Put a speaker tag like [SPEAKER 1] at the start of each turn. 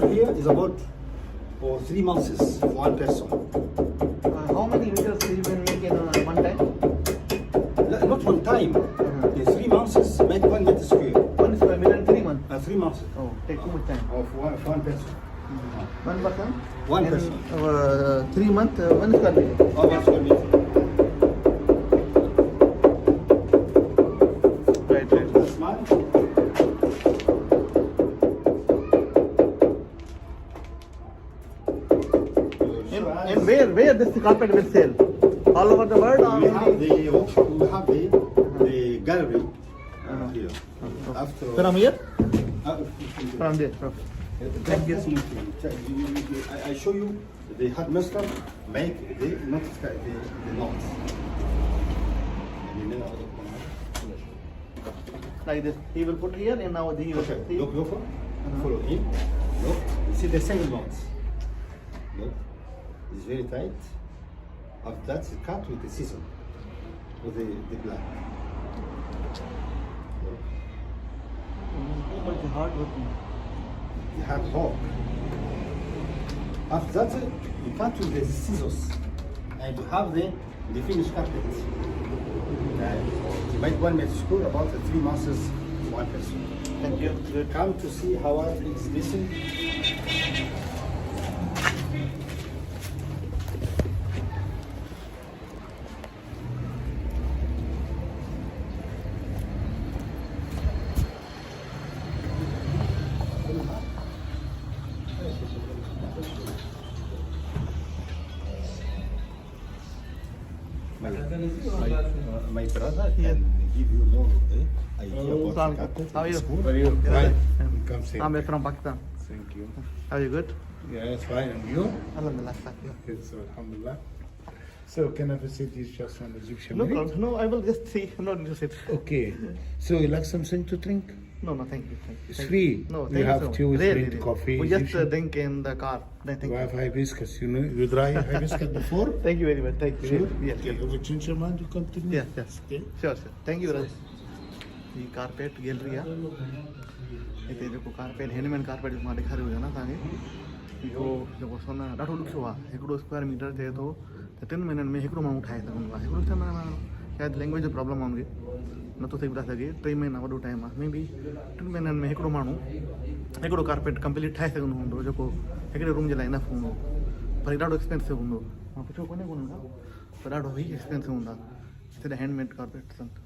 [SPEAKER 1] square here is about for 3 months for one person.
[SPEAKER 2] How many meters you can make in one time?
[SPEAKER 1] Not one time. In 3 months, make 1 meter square.
[SPEAKER 2] 1 square meter in 3 months.
[SPEAKER 1] 3 months.
[SPEAKER 2] Oh, take too much time.
[SPEAKER 1] Of one person.
[SPEAKER 2] One person?
[SPEAKER 1] One
[SPEAKER 2] And,
[SPEAKER 1] person.
[SPEAKER 2] 3 months, 1 square meter.
[SPEAKER 1] Oh, 1 square meter.
[SPEAKER 2] Right.
[SPEAKER 1] That's mine.
[SPEAKER 2] And where this carpet will sell? All over the world? Or
[SPEAKER 1] We
[SPEAKER 2] only-
[SPEAKER 1] have the gallery here. After
[SPEAKER 2] From here?
[SPEAKER 1] uh,
[SPEAKER 2] From there. Okay.
[SPEAKER 1] Thank you. I show you the headmaster make the knots.
[SPEAKER 2] Like this. He will put here and now he will
[SPEAKER 1] Okay,
[SPEAKER 2] see.
[SPEAKER 1] look, follow him. Look, see the single knots. Look, it's very tight. After that, it's cut with the scissor, with the black. Look,
[SPEAKER 2] Too much hard working.
[SPEAKER 1] you have hook. After that, you cut with the scissors, and you have the finished carpet. You make 1 meter square about 3 months, 1 person.
[SPEAKER 2] Thank you. Good.
[SPEAKER 1] Come to see how I fix this. My brother can give you more idea about the carpet.
[SPEAKER 2] How are you?
[SPEAKER 3] How are you?
[SPEAKER 1] Right.
[SPEAKER 3] Come sit.
[SPEAKER 2] I'm from Pakistan.
[SPEAKER 3] Thank you.
[SPEAKER 2] Are you good?
[SPEAKER 3] Yes, fine. And you?
[SPEAKER 2] Alhamdulillah. Thank you.
[SPEAKER 3] Good, so alhamdulillah. So can I visit you just one Egyptian
[SPEAKER 2] No
[SPEAKER 3] minute?
[SPEAKER 2] problem. No, I will just see. I'm not interested.
[SPEAKER 3] Okay. So you like something to drink?
[SPEAKER 2] No, thank you. Thank you.
[SPEAKER 3] It's
[SPEAKER 2] Thank
[SPEAKER 3] free.
[SPEAKER 2] you. No,
[SPEAKER 3] You
[SPEAKER 2] thank
[SPEAKER 3] have
[SPEAKER 2] so much.
[SPEAKER 3] tea with
[SPEAKER 2] Really,
[SPEAKER 3] mint
[SPEAKER 2] really.
[SPEAKER 3] coffee,
[SPEAKER 2] We just
[SPEAKER 3] Egyptian.
[SPEAKER 2] drink in the car. No, thank
[SPEAKER 3] You
[SPEAKER 2] you.
[SPEAKER 3] have hibiscus, you know. You try hibiscus before?
[SPEAKER 2] Thank you very much. Thank you.
[SPEAKER 3] Sure?
[SPEAKER 2] Yes.
[SPEAKER 3] Okay, with ginger man, you come to me?
[SPEAKER 2] Yes, yes.
[SPEAKER 3] Okay.
[SPEAKER 2] Sure. Thank you very much. ये carpet gallery आहे हिते जेको carpet handmade carpet मां ॾेखारियो हुयो न तव्हांखे इहो जेको सोन ॾाढो ॾुखियो आहे 1 स्क्वायर मीटर थिए थो त 3 महीननि में हिकिड़ो माण्हू ठाहे सघंदो आहे हिकिड़ो छा माना शायदि लैंग्वेज जो प्रॉब्लम आहे हुनखे नथो थी सघे 3 महीना वॾो टाइम आहे मे बी 3 महीननि में हिकिड़ो माण्हू हिकिड़ो कारपेट कंप्लीट ठाहे सघंदो हूंदो जेको हिकिड़े रूम जे लाइ इनफ हूंदो पर हीउ ॾाढो एक्सपेंसिव हूंदो मां पुछियो कोन्हे पर ॾाढो ई एक्सपेंसिव हूंदा हैंडमेड कारपेट